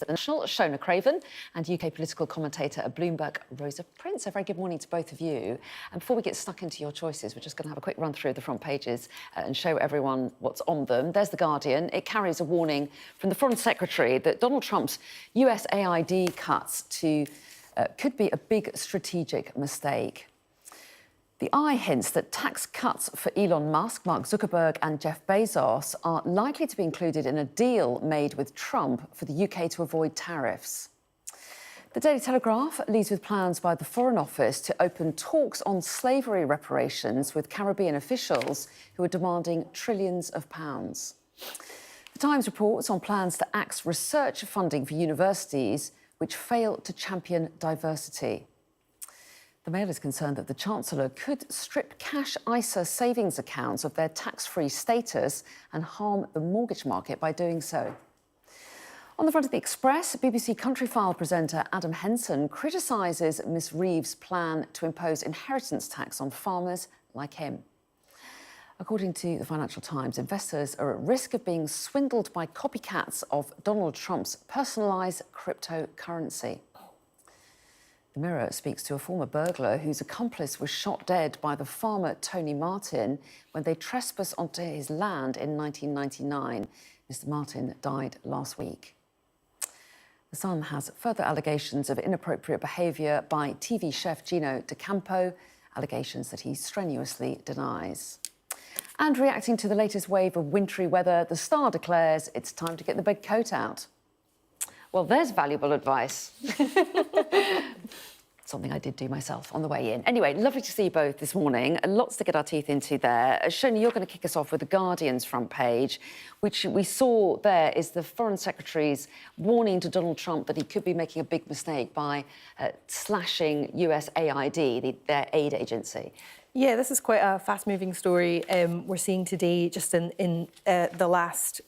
National, Shona Craven, and UK political commentator at Bloomberg, Rosa Prince. A very good morning to both of you. And before we get stuck into your choices, we're just going to have a quick run through the front pages and show everyone what's on them. There's The Guardian. It carries a warning from the Foreign Secretary that Donald Trump's USAID cuts could be a big strategic mistake. The Eye hints that tax cuts for Elon Musk, Mark Zuckerberg and Jeff Bezos are likely to be included in a deal made with Trump for the UK to avoid tariffs. The Daily Telegraph leads with plans by the Foreign Office to open talks on slavery reparations with Caribbean officials who are demanding trillions of pounds. The Times reports on plans to axe research funding for universities which fail to champion diversity. The Mail is concerned that the Chancellor could strip cash ISA savings accounts of their tax-free status and harm the mortgage market by doing so. On the front of the Express, BBC Countryfile presenter Adam Henson criticises Miss Reeves' plan to impose inheritance tax on farmers like him. According to the Financial Times, investors are at risk of being swindled by copycats of Donald Trump's personalised cryptocurrency. The Mirror speaks to a former burglar whose accomplice was shot dead by the farmer Tony Martin when they trespassed onto his land in 1999. Mr. Martin died last week. The Sun has further allegations of inappropriate behaviour by TV chef Gino D'Acampo, allegations that he strenuously denies. And reacting to the latest wave of wintry weather, The Star declares it's time to get the big coat out. Well, there's valuable advice. Something I did do myself on the way in. Anyway, lovely to see you both this morning. Lots to get our teeth into there. Shona, you're going to kick us off with The Guardian's front page, which we saw there is the Foreign Secretary's warning to Donald Trump that he could be making a big mistake by slashing USAID, their aid agency. Yeah, this is quite a fast-moving story we're seeing today, just in the last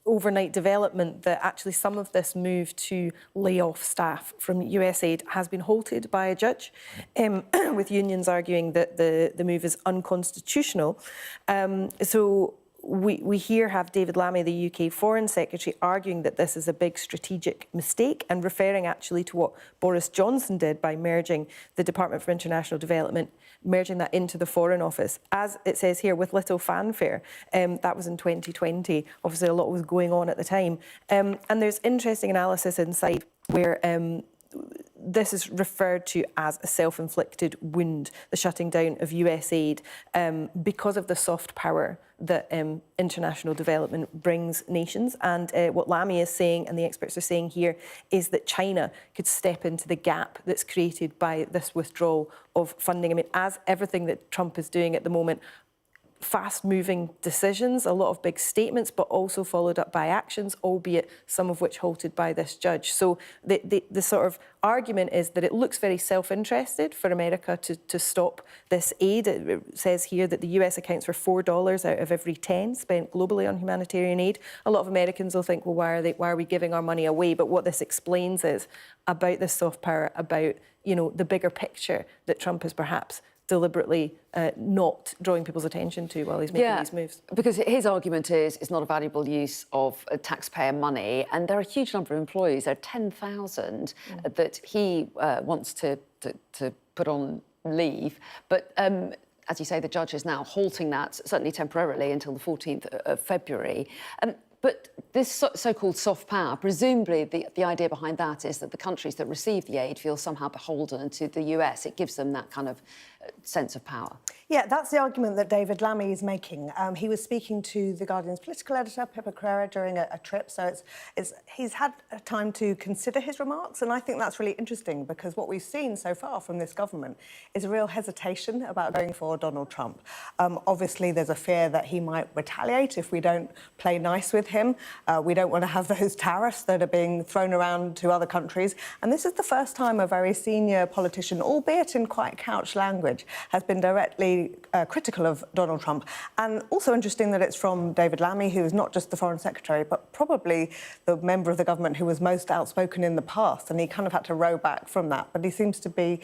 overnight development, that actually some of this move to lay off staff from USAID has been halted by a judge, with unions arguing that the move is unconstitutional. So we here have David Lammy, the UK Foreign Secretary, arguing that this is a big strategic mistake and referring actually to what Boris Johnson did by merging the Department for International Development, merging that into the Foreign Office, as it says here, with little fanfare. That was in 2020. Obviously, a lot was going on at the time. And there's interesting analysis inside where this is referred to as a self-inflicted wound, the shutting down of USAID, because of the soft power that international development brings nations. And what Lammy is saying, and the experts are saying here, is that China could step into the gap that's created by this withdrawal of funding. I mean, as everything that Trump is doing at the moment, fast-moving decisions, a lot of big statements, but also followed up by actions, albeit some of which halted by this judge. So the sort of argument is that it looks very self-interested for America to stop this aid. It says here that the US accounts for $4 out of every 10 spent globally on humanitarian aid. A lot of Americans will think, well, why are we giving our money away? But what this explains is about this soft power, about, you know, the bigger picture that Trump is perhaps deliberately not drawing people's attention to while he's making these moves. Because his argument is it's not a valuable use of taxpayer money, and there are a huge number of employees, there are 10,000 that he wants to put on leave. But as you say, the judge is now halting that, certainly temporarily, until the 14th of February. But this so-called soft power, presumably the idea behind that is that the countries that receive the aid feel somehow beholden to the US. It gives them that kind of sense of power. Yeah, that's the argument that David Lammy is making. He was speaking to The Guardian's political editor, Pippa Crerar, during a trip, so he's had time to consider his remarks, and I think that's really interesting because what we've seen so far from this government is a real hesitation about going for Donald Trump. Obviously, there's a fear that he might retaliate if we don't play nice with him. We don't want to have those tariffs that are being thrown around to other countries, and this is the first time a very senior politician, albeit in quite couch language, has been directly really critical of Donald Trump. And also interesting that it's from David Lammy, who is not just the Foreign Secretary, but probably the member of the government who was most outspoken in the past. And he kind of had to row back from that. But he seems to be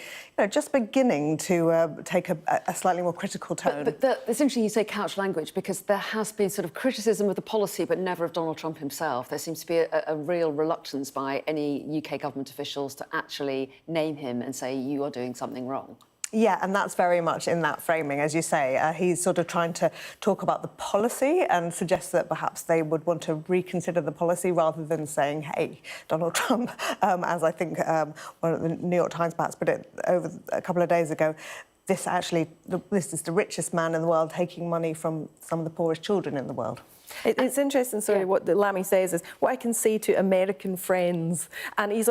just beginning to take a slightly more critical tone. But it's interesting you say couch language, because there has been sort of criticism of the policy, but never of Donald Trump himself. There seems to be a real reluctance by any UK government officials to actually name him and say, you are doing something wrong. Yeah, and that's very much in that framing, as you say. He's sort of trying to talk about the policy and suggest that perhaps they would want to reconsider the policy rather than saying, hey, Donald Trump, as I think one of the New York Times perhaps put it over a couple of days ago. This is the richest man in the world taking money from some of the poorest children in the world. It's interesting, what Lammy says is what I can say to American friends. And he's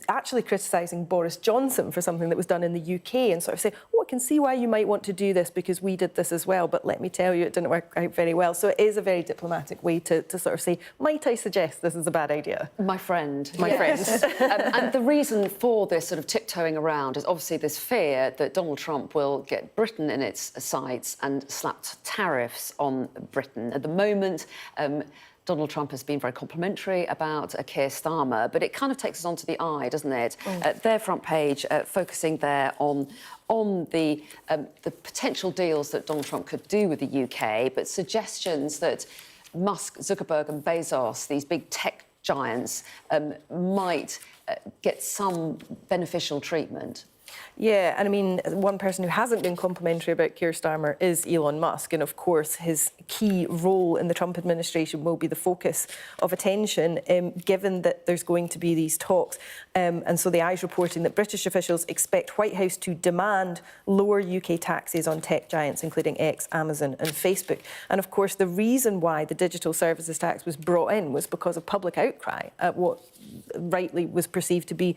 actually criticising Boris Johnson for something that was done in the UK and sort of saying, I can see why you might want to do this because we did this as well, but let me tell you, it didn't work out very well. So it is a very diplomatic way to sort of say, might I suggest this is a bad idea? My friend. My friend. And the reason for this sort of tiptoeing around is obviously this fear that Donald Trump will get Britain in its sights and slap tariffs on Britain. At the moment, Donald Trump has been very complimentary about Keir Starmer, but it kind of takes us onto the eye, doesn't it? Their front page, focusing there on the potential deals that Donald Trump could do with the UK, but suggestions that Musk, Zuckerberg and Bezos, these big tech giants, might get some beneficial treatment. Yeah, and I mean, one person who hasn't been complimentary about Keir Starmer is Elon Musk. And of course, his key role in the Trump administration will be the focus of attention, given that there's going to be these talks. And so the Eye's reporting that British officials expect White House to demand lower UK taxes on tech giants, including X, Amazon and Facebook. And of course, the reason why the digital services tax was brought in was because of public outcry at what rightly was perceived to be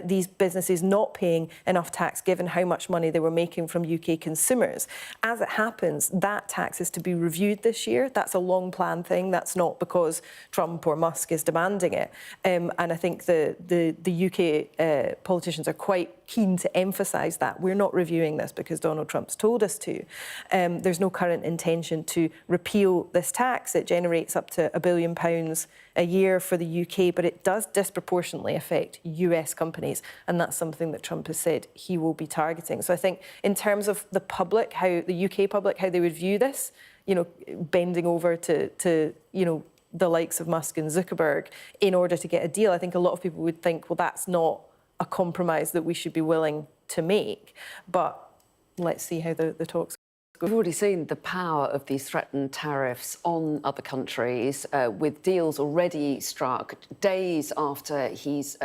these businesses not paying enough tax given how much money they were making from UK consumers. As it happens, that tax is to be reviewed this year. That's a long planned thing. That's not because Trump or Musk is demanding it. And I think the UK politicians are quite keen to emphasise that. We're not reviewing this because Donald Trump's told us to. There's no current intention to repeal this tax. It generates up to £1 billion a year for the UK, but it does disproportionately affect US companies, and that's something that Trump has said he will be targeting. So I think in terms of the public, how the UK public, how they would view this, bending over to the likes of Musk and Zuckerberg in order to get a deal, I think a lot of people would think, well, that's not a compromise that we should be willing to make. But let's see how the talks go. We've already seen the power of these threatened tariffs on other countries, with deals already struck days after he's,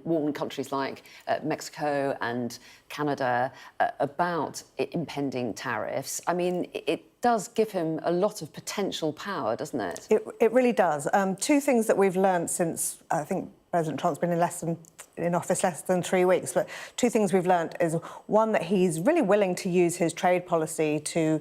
warned countries like Mexico and Canada about impending tariffs. I mean, it does give him a lot of potential power, doesn't it? It really does. Two things that we've learned since, I think, President Trump's been in office less than 3 weeks, but two things we've learned is, one, that he's really willing to use his trade policy to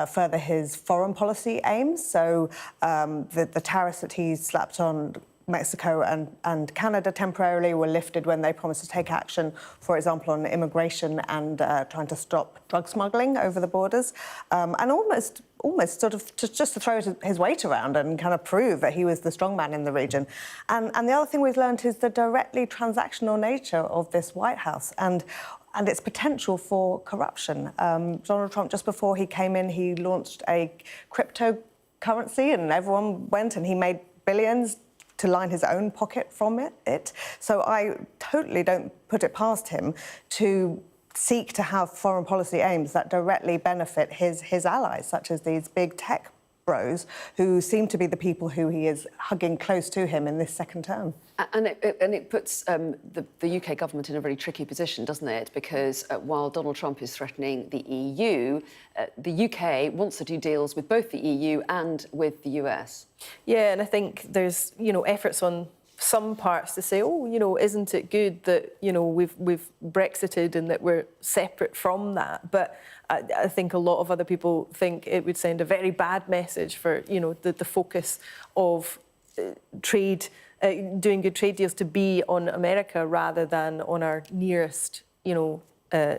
further his foreign policy aims. So the tariffs that he slapped on Mexico and Canada temporarily were lifted when they promised to take action, for example, on immigration and trying to stop drug smuggling over the borders, and almost sort of just to throw his weight around and kind of prove that he was the strong man in the region. And the other thing we've learned is the directly transactional nature of this White House and its potential for corruption. Donald Trump, just before he came in, he launched a cryptocurrency and everyone went and he made billions to line his own pocket from it. So I totally don't put it past him to seek to have foreign policy aims that directly benefit his allies, such as these big tech bros who seem to be the people who he is hugging close to him in this second term. And it puts the UK government in a really tricky position, doesn't it? Because while Donald Trump is threatening the EU, the UK wants to do deals with both the EU and with the US. Yeah, and I think there's, efforts on some parts to say, isn't it good that, we've Brexited and that we're separate from that? But I think a lot of other people think it would send a very bad message for, the focus of trade, doing good trade deals to be on America rather than on our nearest,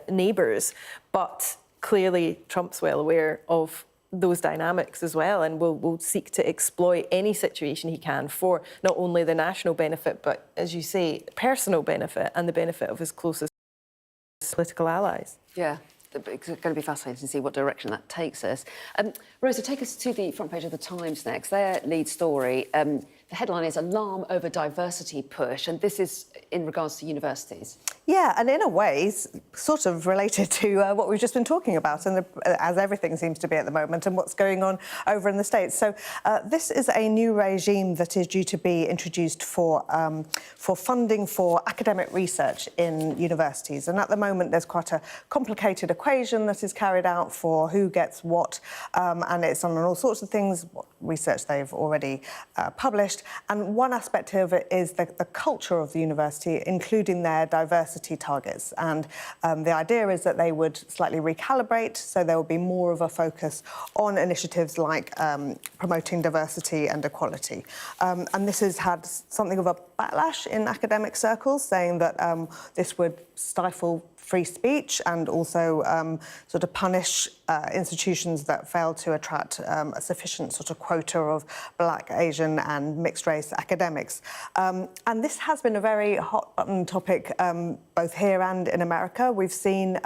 neighbours. But clearly Trump's well aware of those dynamics as well, and will seek to exploit any situation he can for not only the national benefit, but, as you say, personal benefit and the benefit of his closest political allies. Yeah. It's going to be fascinating to see what direction that takes us. Rosa, take us to the front page of The Times next. Their lead story, the headline is Alarm Over Diversity Push, and this is in regards to universities. Yeah, and in a way, sort of related to what we've just been talking about, and as everything seems to be at the moment, and what's going on over in the States. So this is a new regime that is due to be introduced for funding for academic research in universities. And at the moment, there's quite a complicated equation that is carried out for who gets what, and it's on all sorts of things, what research they've already published. And one aspect of it is the culture of the university, including their diversity targets. And the idea is that they would slightly recalibrate, so there will be more of a focus on initiatives like promoting diversity and equality. And this has had something of a backlash in academic circles, saying that this would stifle free speech and also sort of punish institutions that fail to attract a sufficient sort of quota of Black, Asian and mixed-race academics. And this has been a very hot-button topic both here and in America. We've seen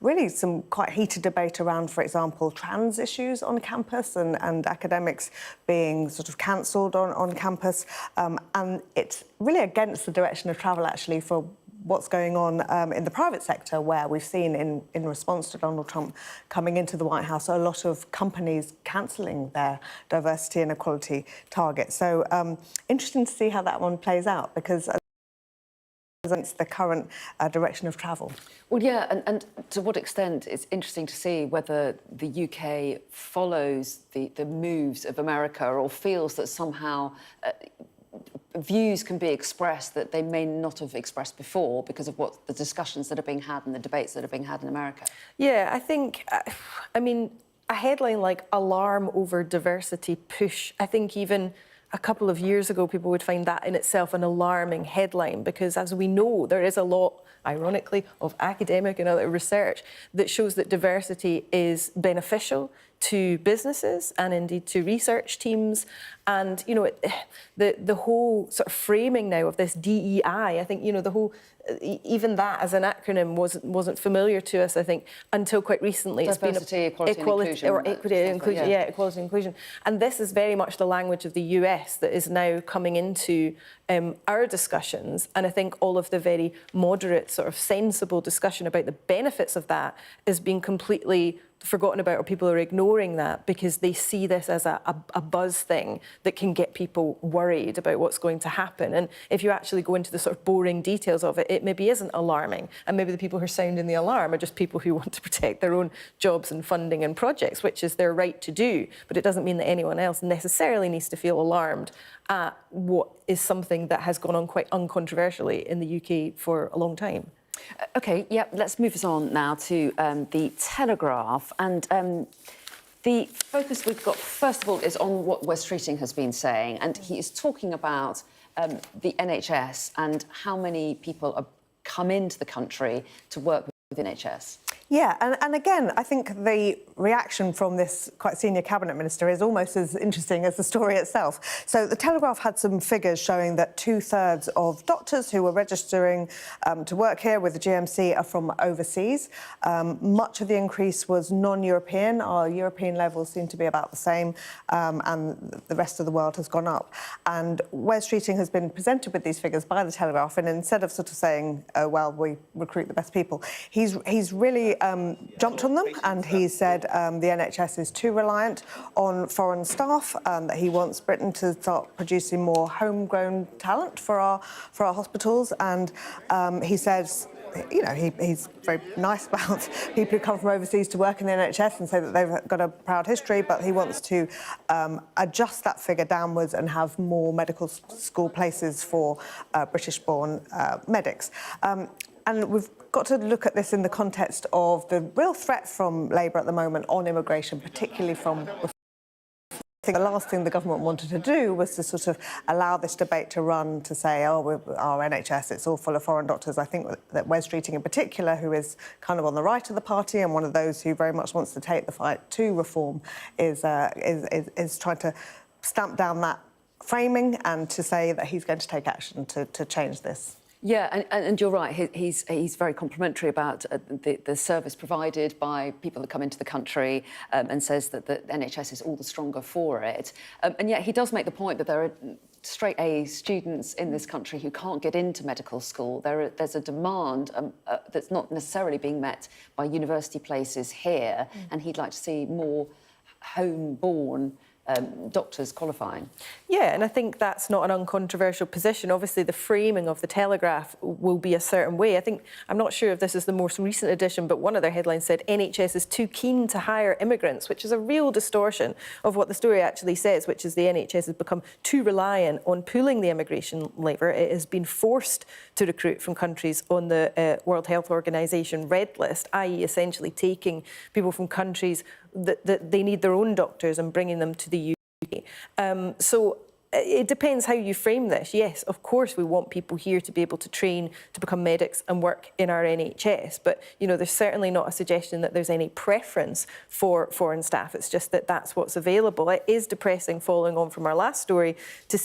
really some quite heated debate around, for example, trans issues on campus and academics being sort of cancelled on campus. And it's really against the direction of travel, actually, for what's going on in the private sector, where we've seen in response to Donald Trump coming into the White House, a lot of companies cancelling their diversity and equality targets. So interesting to see how that one plays out, because it's the current direction of travel. Well, yeah, and to what extent it's interesting to see whether the UK follows the moves of America or feels that somehow views can be expressed that they may not have expressed before because of what the discussions that are being had and the debates that are being had in America. Yeah, I think, I mean, a headline like Alarm Over Diversity Push, I think even a couple of years ago, people would find that in itself an alarming headline, because as we know, there is a lot, ironically, of academic and other research that shows that diversity is beneficial to businesses and indeed to research teams. And, you know, the whole sort of framing now of this DEI, I think, you know, the whole, even that as an acronym wasn't familiar to us, I think, until quite recently. Diversity, equality and inclusion. Or equity and inclusion, yeah, equality and inclusion. And this is very much the language of the US that is now coming into our discussions. And I think all of the very moderate, sort of sensible discussion about the benefits of that is being completely forgotten about, or people are ignoring that because they see this as a buzz thing that can get people worried about what's going to happen. And if you actually go into the sort of boring details of it, it maybe isn't alarming. And maybe the people who are sounding the alarm are just people who want to protect their own jobs and funding and projects, which is their right to do. But it doesn't mean that anyone else necessarily needs to feel alarmed at what is something that has gone on quite uncontroversially in the UK for a long time. OK, yeah, let's move us on now to The Telegraph. And the focus we've got, first of all, is on what Wes Streeting has been saying. And he is talking about the NHS and how many people have come into the country to work with NHS. Yeah, and again, I think the reaction from this quite senior cabinet minister is almost as interesting as the story itself. So the Telegraph had some figures showing that 2/3 of doctors who were registering to work here with the GMC are from overseas. Much of the increase was non-European. Our European levels seem to be about the same, and the rest of the world has gone up. And Wes Streeting has been presented with these figures by the Telegraph, and instead of sort of saying, oh, well, we recruit the best people, he's really jumped on them, and he said the NHS is too reliant on foreign staff, that he wants Britain to start producing more homegrown talent for our hospitals. And he says, you know, he's very nice about people who come from overseas to work in the NHS and say that they've got a proud history, but he wants to adjust that figure downwards and have more medical school places for British-born medics. And we've got to look at this in the context of the real threat from Labour at the moment on immigration, particularly from think the last thing the government wanted to do was to sort of allow this debate to run, to say, oh, our NHS, it's all full of foreign doctors. I think that Wes Streeting in particular, who is kind of on the right of the party and one of those who very much wants to take the fight to reform, is trying to stamp down that framing and to say that he's going to take action to change this. Yeah, and you're right. He's very complimentary about the service provided by people that come into the country, and says that the NHS is all the stronger for it. And yet he does make the point that there are straight A students in this country who can't get into medical school. There's a demand that's not necessarily being met by university places here, and he'd like to see more home-born doctors qualifying. Yeah, and I think that's not an uncontroversial position. Obviously, the framing of the Telegraph will be a certain way. I'm not sure if this is the most recent edition, but one of their headlines said NHS is too keen to hire immigrants, which is a real distortion of what the story actually says, which is the NHS has become too reliant on pooling the immigration lever. It has been forced to recruit from countries on the World Health Organization red list, i.e. essentially taking people from countries that they need their own doctors and bringing them to the UK. So it depends how you frame this. Yes, of course, we want people here to be able to train to become medics and work in our NHS. But, you know, there's certainly not a suggestion that there's any preference for foreign staff. It's just that that's what's available. It is depressing, following on from our last story, to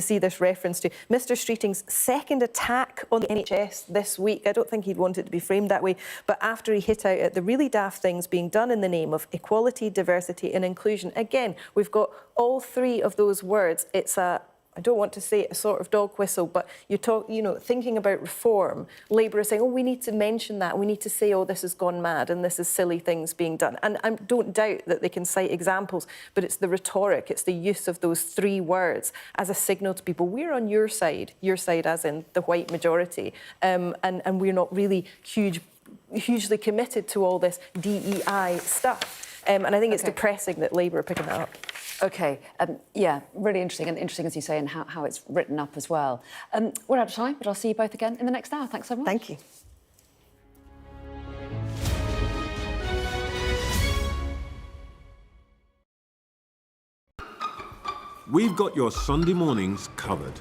see this reference to Mr. Streeting's second attack on the NHS this week. I don't think he'd want it to be framed that way. But after he hit out at the really daft things being done in the name of equality, diversity and inclusion. Again, we've got all three of those words. It's I don't want to say a sort of dog whistle, but thinking about reform, Labour is saying, oh, we need to mention that. We need to say, oh, this has gone mad and this is silly things being done. And I don't doubt that they can cite examples, but it's the rhetoric, it's the use of those three words as a signal to people, we're on your side as in the white majority, and we're not really hugely committed to all this DEI stuff. And I think it's depressing that Labour are picking that up. OK, yeah, really interesting, and interesting, as you say, and how it's written up as well. We're out of time, but I'll see you both again in the next hour. Thanks so much. Thank you. We've got your Sunday mornings covered.